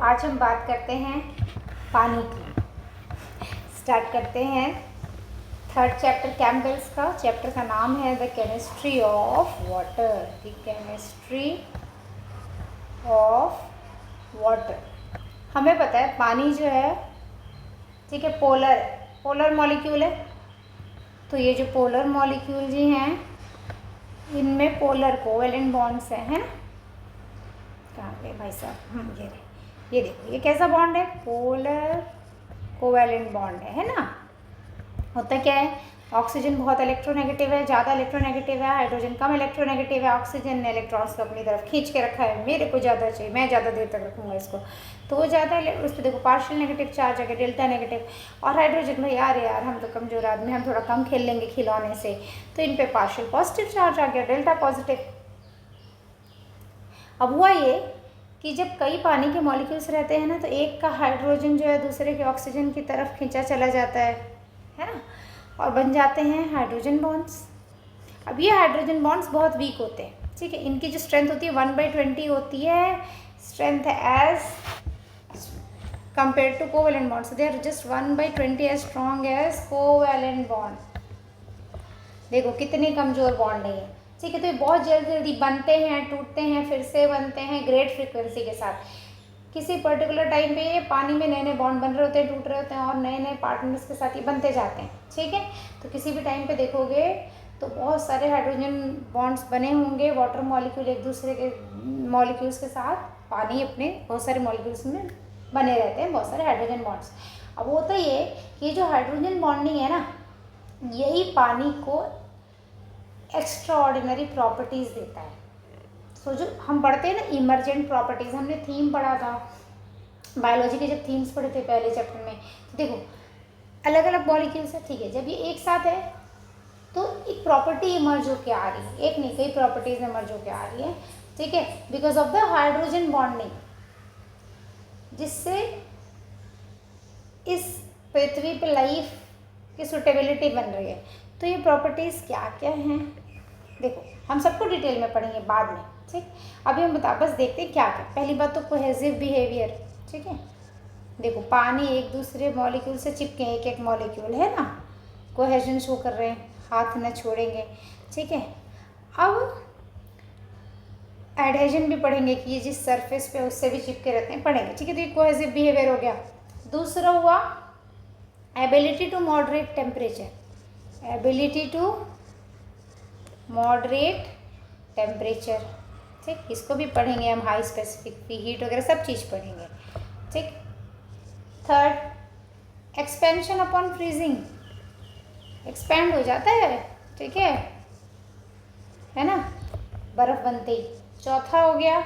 आज हम बात करते हैं पानी की। स्टार्ट करते हैं थर्ड चैप्टर कैम्पबेल्स का। चैप्टर का नाम है the chemistry of water. The chemistry of water. हमें पता है पानी जो है, ठीक है, पोलर मॉलिक्यूल है। तो ये जो पोलर मॉलिक्यूल जी हैं, इनमें पोलर कोवेलेंट बॉन्ड्स हैं, है ना। कहाँ पे भाई साहब, ये देखो, ये कैसा बॉन्ड है, पोलर कोवेलेंट बॉन्ड है ना। होता क्या है, ऑक्सीजन बहुत इलेक्ट्रोनेगेटिव है, ज़्यादा इलेक्ट्रोनेगेटिव है, हाइड्रोजन कम इलेक्ट्रोनेगेटिव है। ऑक्सीजन ने इलेक्ट्रॉन्स को अपनी तरफ खींच के रखा है, मेरे को ज़्यादा चाहिए, मैं ज़्यादा देर तक रखूँगा इसको, तो वो ज़्यादा उस पर देखो पार्शियल नेगेटिव चार्ज आ गया, डेल्टा नेगेटिव। और हाइड्रोजन भाई यार हम तो कमज़ोर आदमी, हम थोड़ा कम खेल लेंगे खिलौने से, तो इन पर पार्शियल पॉजिटिव चार्ज आ गया, डेल्टा पॉजिटिव। अब हुआ ये कि जब कई पानी के मॉलिक्यूल्स रहते हैं ना, तो एक का हाइड्रोजन जो है दूसरे के ऑक्सीजन की तरफ खींचा चला जाता है ना, और बन जाते हैं हाइड्रोजन बॉन्ड्स। अब ये हाइड्रोजन बॉन्ड्स बहुत वीक होते हैं, ठीक है। इनकी जो स्ट्रेंथ होती है 1/20 होती है strength as compare to covalent bonds. They are just 1/20 as strong as covalent bond. देखो कितने कमज़ोर बॉन्ड है ये, ठीक है। तो ये बहुत जल्दी बनते हैं, टूटते हैं, फिर से बनते हैं ग्रेट फ्रीक्वेंसी के साथ। किसी पर्टिकुलर टाइम पे ये पानी में नए नए बॉन्ड बन रहे होते हैं, टूट रहे होते हैं, और नए नए पार्टनर्स के साथ ये बनते जाते हैं, ठीक है। तो किसी भी टाइम पे देखोगे तो बहुत सारे हाइड्रोजन बॉन्ड्स बने होंगे, वाटर मॉलिक्यूल एक दूसरे के मॉलिक्यूल्स के साथ, पानी अपने बहुत सारे मॉलिक्यूल्स में बने रहते हैं, बहुत सारे हाइड्रोजन बॉन्ड्स। अब होता ये कि जो हाइड्रोजन बॉन्डिंग है ना, यही पानी को एक्स्ट्रा ऑर्डिनरी प्रॉपर्टीज़ देता है। सो जो हम पढ़ते हैं ना इमर्जेंट प्रॉपर्टीज़, हमने थीम पढ़ा था बायोलॉजी के, जब थीम्स पढ़े थे पहले चैप्टर में, तो देखो अलग अलग मॉलिक्यूल्स है, ठीक है। जब ये एक साथ है तो एक प्रॉपर्टी इमर्ज होकर आ रही है, एक नहीं कई प्रॉपर्टीज इमर्ज होकर आ रही है, ठीक है, because of the hydrogen bonding, जिससे इस पृथ्वी पे लाइफ की सुटेबिलिटी बन रही है। तो ये प्रॉपर्टीज़ क्या क्या हैं, देखो हम सबको डिटेल में पढ़ेंगे बाद में, ठीक। अभी हम बस देखते हैं क्या क्या। पहली बात तो कोहेसिव बिहेवियर, ठीक है। देखो पानी एक दूसरे मॉलिक्यूल से चिपके, एक एक मॉलिक्यूल है ना, कोहेजन शो कर रहे हैं, हाथ न छोड़ेंगे, ठीक है। अब एडहेजन भी पढ़ेंगे कि ये जिस सरफेस पे उससे भी चिपके रहते हैं, पढ़ेंगे, ठीक है। तो ये कोहेसिव बिहेवियर हो गया। दूसरा हुआ ability to moderate temperature, ability to moderate temperature, ठीक। इसको भी पढ़ेंगे हम, हाई स्पेसिफिक हीट वगैरह सब चीज़ पढ़ेंगे, ठीक। Third expansion upon freezing, expand हो जाता है, ठीक है ना, बर्फ़ बनते ही। चौथा हो गया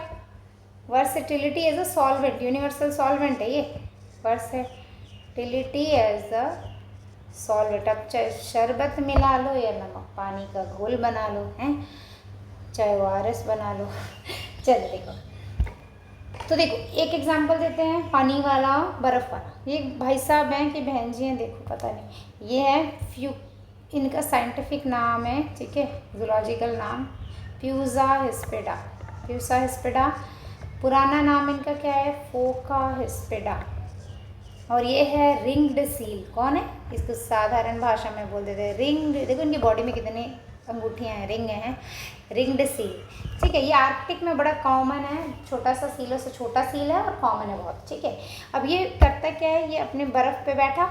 versatility as a solvent, universal solvent है ये, वर्सेटिलिटी एज अ सॉल्वेंट। अब चाहे शरबत मिला लो या नमक पानी का घोल बना लो, हैं, चाहे ORS बना लो चलो देखो, तो देखो एक एग्जांपल देते हैं, पानी वाला बर्फ़ वाला। ये भाई साहब हैं कि बहन जी हैं, देखो पता नहीं, ये है इनका साइंटिफिक नाम है, ठीक है, जूलॉजिकल नाम प्यूसा हिस्पेडा, प्यूसा हिस्पेडा। पुराना नाम इनका क्या है, फोका हिस्पेडा। और ये है रिंग्ड सील। कौन है, इसको साधारण भाषा में बोल देते हैं रिंग। देखो इनकी बॉडी में कितनी अंगूठियाँ हैं, रिंग हैं, रिंग्ड सील, ठीक है। ये आर्कटिक में बड़ा कॉमन है, छोटा सा सीलों से छोटा सील है और कॉमन है बहुत, ठीक है। अब ये करता क्या है, ये अपने बर्फ़ पे बैठा,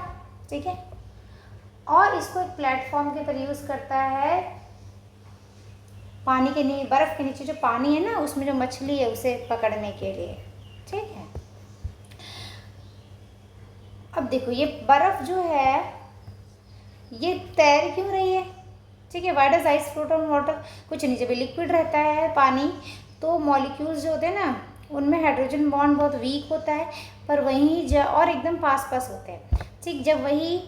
ठीक है, और इसको एक प्लेटफॉर्म के पर यूज़ करता है, पानी के नीचे, बर्फ़ के नीचे जो पानी है ना, उसमें जो मछली है उसे पकड़ने के लिए, ठीक है। अब देखो ये बर्फ़ जो है ये तैर क्यों रही है, ठीक है। Why does ice float on water, कुछ नहीं, जब लिक्विड रहता है पानी तो मॉलिक्यूल्स जो होते हैं ना, उनमें हाइड्रोजन बॉन्ड बहुत वीक होता है, पर वहीं और एकदम पास पास होते हैं, ठीक। जब वही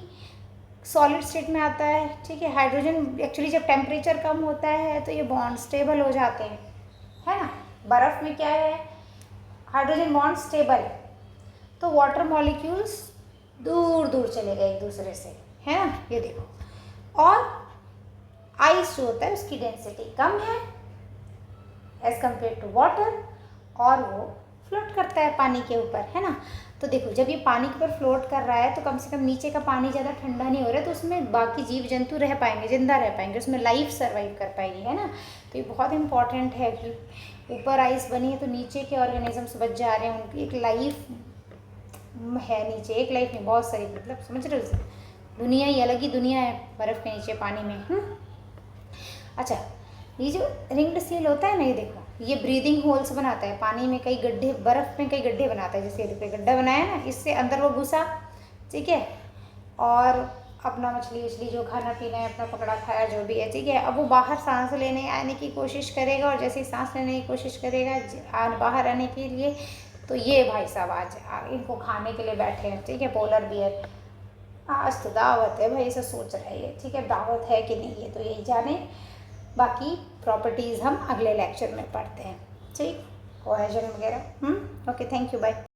सॉलिड स्टेट में आता है, ठीक है, हाइड्रोजन एक्चुअली जब टेम्परेचर कम होता है तो ये बॉन्ड स्टेबल हो जाते हैं, है ना। बर्फ़ में क्या है, हाइड्रोजन बॉन्ड स्टेबल है, तो वाटर मॉलिक्यूल्स दूर दूर चले गए एक दूसरे से, है ना, ये देखो। और आइस जो होता है उसकी डेंसिटी कम है एज कंपेयर टू वाटर, और वो फ्लोट करता है पानी के ऊपर, है ना। तो देखो जब ये पानी के ऊपर फ्लोट कर रहा है तो कम से कम नीचे का पानी ज़्यादा ठंडा नहीं हो रहा है, तो उसमें बाकी जीव जंतु रह पाएंगे, जिंदा रह पाएंगे, उसमें लाइफ सर्वाइव कर पाएगी, है ना। तो ये बहुत इंपॉर्टेंट है कि ऊपर आइस बनी है तो नीचे के ऑर्गेनिजम्स बच जा रहे हैं, उनकी एक लाइफ है नीचे, एक लाइफ नहीं बहुत सारी, मतलब समझ रहे हो, दुनिया ही अलग ही दुनिया है बर्फ़ के नीचे पानी में। अच्छा, ये जो रिंग्ड सील होता है ना, ये देखो ये ब्रीदिंग होल्स बनाता है पानी में, कई गड्ढे, बर्फ़ में कई गड्ढे बनाता है, जैसे ये देखो गड्ढा बनाया ना, इससे अंदर वो घुसा, ठीक है, और अपना मछली वछली जो खाना पीना है अपना पकड़ा खाया जो भी है, ठीक है। अब वो बाहर सांस लेने आने की कोशिश करेगा, और जैसे ही सांस लेने की कोशिश करेगा बाहर आने के लिए, तो ये भाई साहब आज इनको खाने के लिए बैठे हैं, ठीक है, पोलर बियर। आज तो दावत है भाई, ऐसा सोच रहे हैं, ठीक है, दावत है कि नहीं ये तो यही जाने, बाकी प्रॉपर्टीज़ हम अगले लेक्चर में पढ़ते हैं, ठीक, कोहेजन वगैरह। Okay, thank you, bye.